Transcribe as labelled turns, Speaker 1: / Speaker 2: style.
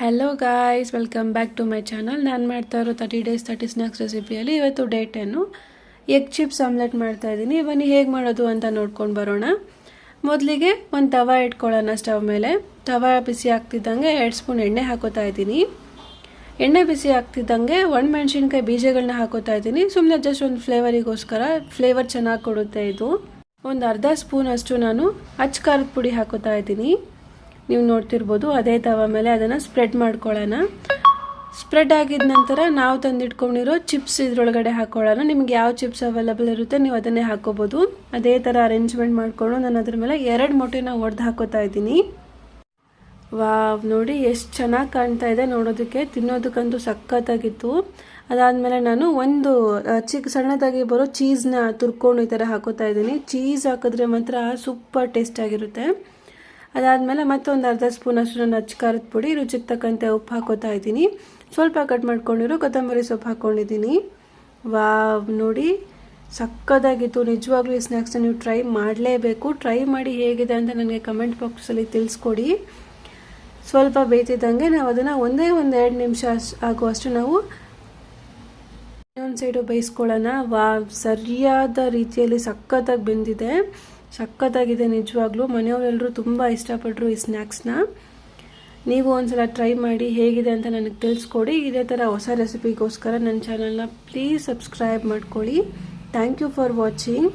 Speaker 1: Hello guys, welcome back to my channel. ನಾನು ಮಾಡ್ತಾ ಇರೋ 30 ಡೇಸ್ 30 ಸ್ನ್ಯಾಕ್ಸ್ ರೆಸಿಪಿಯಲ್ಲಿ ಇವತ್ತು ಡೇ 10 ಎಗ್ ಚಿಪ್ಸ್ ಆಮ್ಲೆಟ್ ಮಾಡ್ತಾ ಇದ್ದೀನಿ. ಬನ್ನಿ ಹೇಗೆ ಮಾಡೋದು ಅಂತ ನೋಡ್ಕೊಂಡು ಬರೋಣ. ಮೊದಲಿಗೆ ಒಂದು ತವಾ ಇಟ್ಕೊಳ್ಳೋಣ. ಸ್ಟವ್ ಮೇಲೆ ತವಾ ಬಿಸಿ ಆಗ್ತಿದ್ದಂಗೆ 2 ಸ್ಪೂನ್ ಎಣ್ಣೆ ಹಾಕೋತಾ ಇದ್ದೀನಿ. ಎಣ್ಣೆ ಬಿಸಿ ಆಗ್ತಿದ್ದಂಗೆ ಒಣಮೆಣಸಿನ್ಕಾಯಿ ಬೀಜಗಳನ್ನ ಹಾಕೋತಾ ಇದ್ದೀನಿ. ಸುಮ್ಮನೆ ಜಸ್ಟ್ ಒಂದು ಫ್ಲೇವರಿಗೋಸ್ಕರ, ಫ್ಲೇವರ್ ಚೆನ್ನಾಗಿ ಕೊಡುತ್ತೆ ಇದು. ಒಂದು ಅರ್ಧ ಸ್ಪೂನ್ ಅಷ್ಟು ನಾನು ಅಚ್ಚ ಖಾರದ ಪುಡಿ ಹಾಕೋತಾ ಇದ್ದೀನಿ. ನೀವು ನೋಡ್ತಿರ್ಬೋದು. ಅದೇ ತವ ಮೇಲೆ ಅದನ್ನು ಸ್ಪ್ರೆಡ್ ಮಾಡ್ಕೊಳ್ಳೋಣ. ಸ್ಪ್ರೆಡ್ ಆಗಿದ ನಂತರ ನಾವು ತಂದಿಟ್ಕೊಂಡಿರೋ ಚಿಪ್ಸ್ ಇದ್ರೊಳಗಡೆ ಹಾಕೊಳ್ಳೋಣ. ನಿಮ್ಗೆ ಯಾವ ಚಿಪ್ಸ್ ಅವೈಲೇಬಲ್ ಇರುತ್ತೆ ನೀವು ಅದನ್ನೇ ಹಾಕೋಬೋದು. ಅದೇ ಥರ ಅರೇಂಜ್ಮೆಂಟ್ ಮಾಡಿಕೊಂಡು ನಾನು ಅದ್ರ ಮೇಲೆ 2 ಮೊಟ್ಟೆನ ಒಡೆದು ಹಾಕೋತಾ ಇದ್ದೀನಿ. ವಾವ್, ನೋಡಿ ಎಷ್ಟು ಚೆನ್ನಾಗಿ ಕಾಣ್ತಾ ಇದೆ ನೋಡೋದಕ್ಕೆ. ತಿನ್ನೋದಕ್ಕಂತೂ ಸಖತ್ತಾಗಿತ್ತು. ಅದಾದಮೇಲೆ ನಾನು ಒಂದು ಸಣ್ಣದಾಗಿ ಬರೋ ಚೀಸ್ನ ತುರ್ಕೊಂಡು ಈ ಥರ ಹಾಕೋತಾ ಇದ್ದೀನಿ. ಚೀಸ್ ಹಾಕಿದ್ರೆ ಮಾತ್ರ ಸೂಪರ್ ಟೇಸ್ಟ್ ಆಗಿರುತ್ತೆ. ಅದಾದಮೇಲೆ ಮತ್ತೊಂದು ಅರ್ಧ ಸ್ಪೂನ್ ಅಷ್ಟು ನಾನು ಅಚ್ಚ ಖಾರದ ಪುಡಿ, ರುಚಿಗೆ ತಕ್ಕಂತೆ ಉಪ್ಪು ಹಾಕೋತಾ ಇದ್ದೀನಿ. ಸ್ವಲ್ಪ ಕಟ್ ಮಾಡ್ಕೊಂಡಿರೋ ಕೊತ್ತಂಬರಿ ಸೊಪ್ಪು ಹಾಕ್ಕೊಂಡಿದ್ದೀನಿ. ವಾವ್, ನೋಡಿ ಸಕ್ಕತ್ತಾಗಿತ್ತು. ನಿಜವಾಗ್ಲೂ ಈ ಸ್ನ್ಯಾಕ್ಸ್ನ ನೀವು ಟ್ರೈ ಮಾಡಲೇಬೇಕು. ಟ್ರೈ ಮಾಡಿ ಹೇಗಿದೆ ಅಂತ ನನಗೆ ಕಮೆಂಟ್ ಬಾಕ್ಸಲ್ಲಿ ತಿಳಿಸ್ಕೊಡಿ. ಸ್ವಲ್ಪ ಬೇಯ್ತಿದ್ದಂಗೆ ನಾವು ಅದನ್ನು ಒಂದೇ 2 ನಿಮಿಷ ಆಗುವಷ್ಟು ನಾವು ಇನ್ನೊಂದು ಸೈಡು ಬೇಯಿಸ್ಕೊಳ್ಳೋಣ. ವಾವ್, ಸರಿಯಾದ ರೀತಿಯಲ್ಲಿ ಸಖತ್ತಾಗಿ ಬೆಂದಿದೆ. ಸಖತ್ತಾಗಿದೆ ನಿಜವಾಗ್ಲೂ. ಮನೆಯವರೆಲ್ಲರೂ ತುಂಬ ಇಷ್ಟಪಟ್ಟರು ಈ ಸ್ನ್ಯಾಕ್ಸ್ನ. ನೀವು ಒಂದ್ಸಲ ಟ್ರೈ ಮಾಡಿ ಹೇಗಿದೆ ಅಂತ ನನಗೆ ತಿಳಿಸ್ಕೊಡಿ. ಇದೇ ಥರ ಹೊಸ ರೆಸಿಪಿಗೋಸ್ಕರ ನನ್ನ ಚಾನಲ್ನ ಪ್ಲೀಸ್ ಸಬ್ಸ್ಕ್ರೈಬ್ ಮಾಡ್ಕೊಳ್ಳಿ. Thank you for watching.